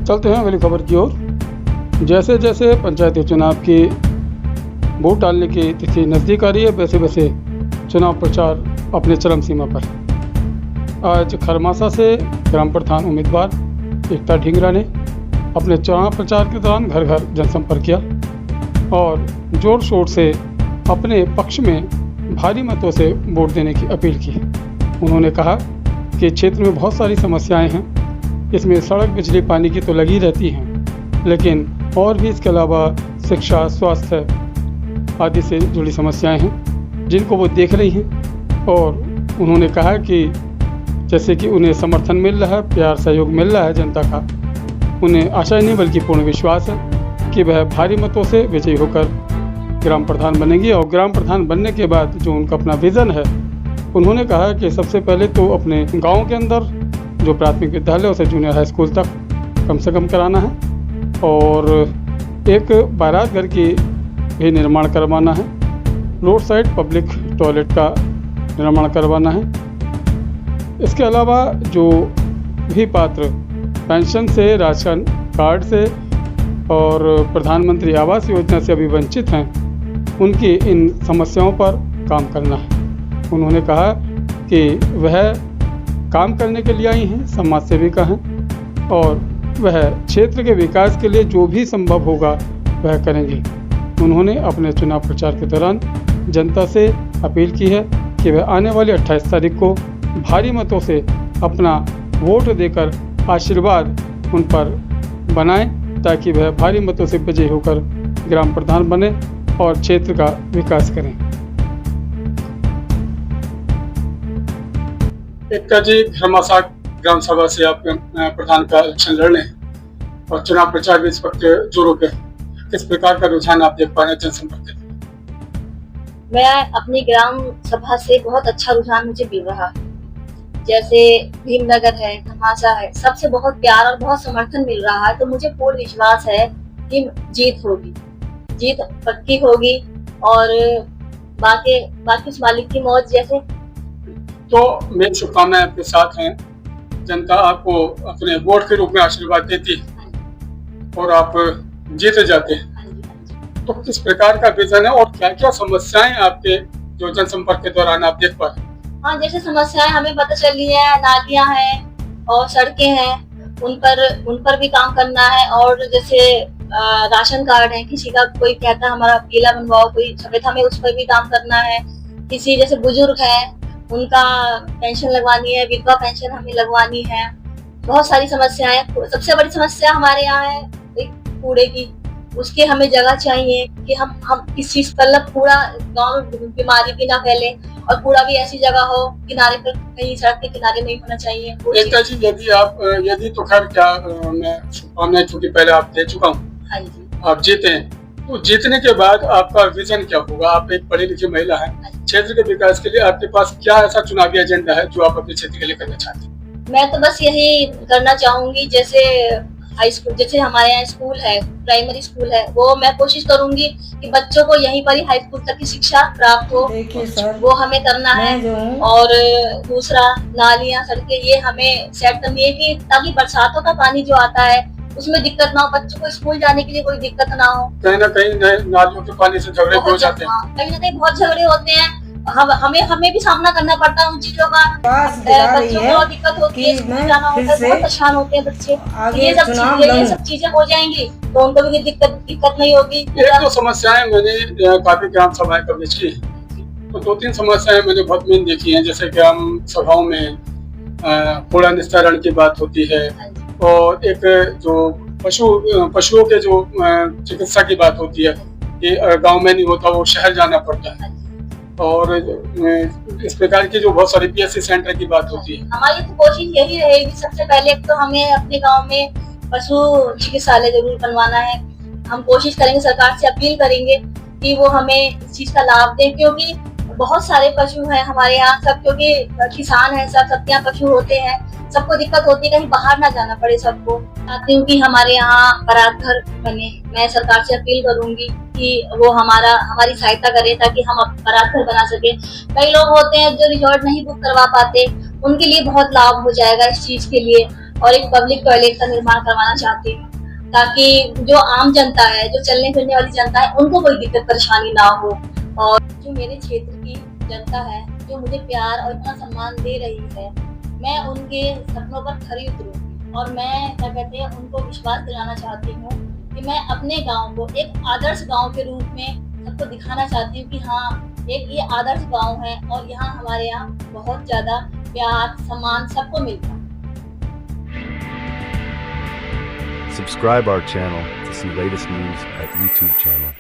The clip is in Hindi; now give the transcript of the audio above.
चलते हैं अगली खबर की ओर। जैसे जैसे पंचायती चुनाव की वोट डालने की तिथि नज़दीक आ रही है, वैसे वैसे चुनाव प्रचार अपने चरम सीमा पर। आज खरमासा से ग्राम प्रधान उम्मीदवार एकता ढींगरा ने अपने चुनाव प्रचार के दौरान घर घर जनसंपर्क किया और जोर शोर से अपने पक्ष में भारी मतों से वोट देने की अपील की। उन्होंने कहा कि क्षेत्र में बहुत सारी समस्याएं हैं, इसमें सड़क, बिजली, पानी की तो लगी रहती हैं, लेकिन और भी इसके अलावा शिक्षा, स्वास्थ्य आदि से जुड़ी समस्याएं हैं जिनको वो देख रही हैं। और उन्होंने कहा कि जैसे कि उन्हें समर्थन मिल रहा है, प्यार सहयोग मिल रहा है जनता का, उन्हें आशा नहीं बल्कि पूर्ण विश्वास है कि वह भारी मतों से विजयी होकर ग्राम प्रधान बनेंगी। और ग्राम प्रधान बनने के बाद जो उनका अपना विज़न है, उन्होंने कहा कि सबसे पहले तो अपने गांव के अंदर जो प्राथमिक विद्यालय उसे जूनियर हाई स्कूल तक कम से कम कराना है और एक बारात घर की भी निर्माण करवाना है, रोड साइड पब्लिक टॉयलेट का निर्माण करवाना है। इसके अलावा जो भी पात्र पेंशन से, राशन कार्ड से और प्रधानमंत्री आवास योजना से अभी वंचित हैं, उनकी इन समस्याओं पर काम करना है। उन्होंने कहा कि वह काम करने के लिए आई हैं, समाज सेविका हैं और वह क्षेत्र के विकास के लिए जो भी संभव होगा वह करेंगी। उन्होंने अपने चुनाव प्रचार के दौरान जनता से अपील की है कि वह आने वाली 28 तारीख को भारी मतों से अपना वोट देकर आशीर्वाद उन पर बनाएं ताकि वह भारी मतों से विजयी होकर ग्राम प्रधान बने और क्षेत्र का विकास करें। एकता जी, खरमासा ग्राम सभा से आप प्रधान का इलेक्शन लड़ रहे हैं और चुनाव प्रचार भी इस वक्त जोरों पे, किस प्रकार का रुझान आप देख पा रहे हैं जनसंपर्क? मैं अपनी ग्राम सभा से बहुत अच्छा रुझान मुझे मिल रहा है। जैसे भीमनगर है, खरमासा है, सबसे बहुत प्यार और बहुत समर्थन मिल रहा है। तो मुझे पूर्ण विश्वास है कि जीत होगी, जीत पक्की होगी और बाकी उस मालिक की मौज। जैसे तो मेरी शुभकामनाएं आपके साथ हैं। जनता आपको अपने वोट के रूप में आशीर्वाद देती है और आप जीते जाते हैं। तो किस प्रकार का विजन है और क्या क्या समस्याएं आपके जो जनसंपर्क के दौरान आप देख पा रहे हैं? हाँ, जैसे समस्याएं हमें पता चली है, नालियां हैं और सड़कें हैं, उन पर भी काम करना है। और जैसे राशन कार्ड है, किसी का कोई कहता है हमारा पीला बनवाओ, कोई सफेद, हमें उस पर भी काम करना है। किसी जैसे बुजुर्ग है, उनका पेंशन लगवानी है, विधवा पेंशन हमें लगवानी है। बहुत सारी समस्याएं। सबसे बड़ी समस्या हमारे यहाँ है एक कूड़े की, उसके हमें जगह चाहिए कि हम इस चीज पर कूड़ा गाँव में बीमारी भी ना फैले और कूड़ा भी ऐसी जगह हो किनारे पर, कहीं सड़क के किनारे नहीं होना चाहिए। एकता जी, यदि तो खैर क्या मैं शुभकामनाएं चूंकि पहले आप दे चुका हूँ, हाँ जी, आप जीते हैं, तो जीतने के बाद आपका विजन क्या होगा? आप एक पढ़ी लिखी महिला है, क्षेत्र के विकास के लिए आपके पास क्या ऐसा चुनावी एजेंडा है जो आप अपने क्षेत्र के लिए करना चाहते हैं? मैं तो बस यही करना चाहूंगी, जैसे हाई स्कूल, जैसे हमारे यहाँ स्कूल है, प्राइमरी स्कूल है, वो मैं कोशिश करूंगी कि बच्चों को यहीं पर ही हाई स्कूल तक की शिक्षा प्राप्त हो, वो हमें करना है। और दूसरा, नालियां, सड़कें, ये हमें सेट करनी है कि ताकि बरसातों का पानी जो आता है उसमें दिक्कत ना हो, बच्चों को स्कूल जाने के लिए कोई दिक्कत ना हो। कहीं ना कहीं नालियों के पानी से झगड़े हो जाते हैं, कहीं ना कहीं बहुत झगड़े होते हैं। हमें भी सामना करना पड़ता है उन चीजों का। बच्चों को दिक्कत होती है, स्कूल जाना होता है, बहुत परेशान होते हैं बच्चे। ये सब चीजें हो जाएंगी तो उनको भी दिक्कत नहीं होगी। एक दो समस्याएं मैंने काफी ग्राम सभाएं कवरेज की, तो 2-3 समस्याएं मैंने बहुत मेन देखी हैं। जैसे ग्राम सभाओं में कूड़ा निस्तारण की बात होती है और एक जो पशुओं के जो चिकित्सा की बात होती है, ये गांव में नहीं होता, वो शहर जाना पड़ता है। और इस प्रकार की जो बहुत सारी पीएससी सेंटर की बात होती है। हमारी तो कोशिश यही रहेगी, सबसे पहले तो हमें अपने गांव में पशु चिकित्सालय जरूर बनवाना है। हम कोशिश करेंगे, सरकार से अपील करेंगे कि वो हमें इस चीज का लाभ दें, क्योंकि बहुत सारे पशु हैं हमारे यहाँ सब, क्योंकि किसान हैं सबके यहाँ पशु होते हैं, सबको दिक्कत होती है, कहीं बाहर ना जाना पड़े सबको। चाहती हूँ कि हमारे यहाँ बारात घर बने। मैं सरकार से अपील करूंगी कि वो हमारी सहायता करे ताकि हम बारात घर बना सके। कई लोग होते हैं जो रिजॉर्ट नहीं बुक करवा पाते, उनके लिए बहुत लाभ हो जाएगा इस चीज के लिए। और एक पब्लिक टॉयलेट का निर्माण करवाना चाहती हूँ, ताकि जो आम जनता है, जो चलने फिरने वाली जनता है, उनको कोई दिक्कत परेशानी ना हो। और जो मेरे क्षेत्र की जनता है, जो मुझे प्यार और इतना सम्मान दे रही है, मैं उनके सपनों पर खरी उतरूंगी और मैं क्या कहते हैं उनको विश्वास दिलाना चाहती हूँ कि मैं अपने गांव को एक आदर्श गांव के रूप में सबको दिखाना चाहती हूँ कि हाँ, एक ये आदर्श गांव है और यहाँ हमारे यहाँ बहुत ज्यादा प्यार सम्मान सबको मिलता है। Subscribe our channel to see latest news at YouTube channel.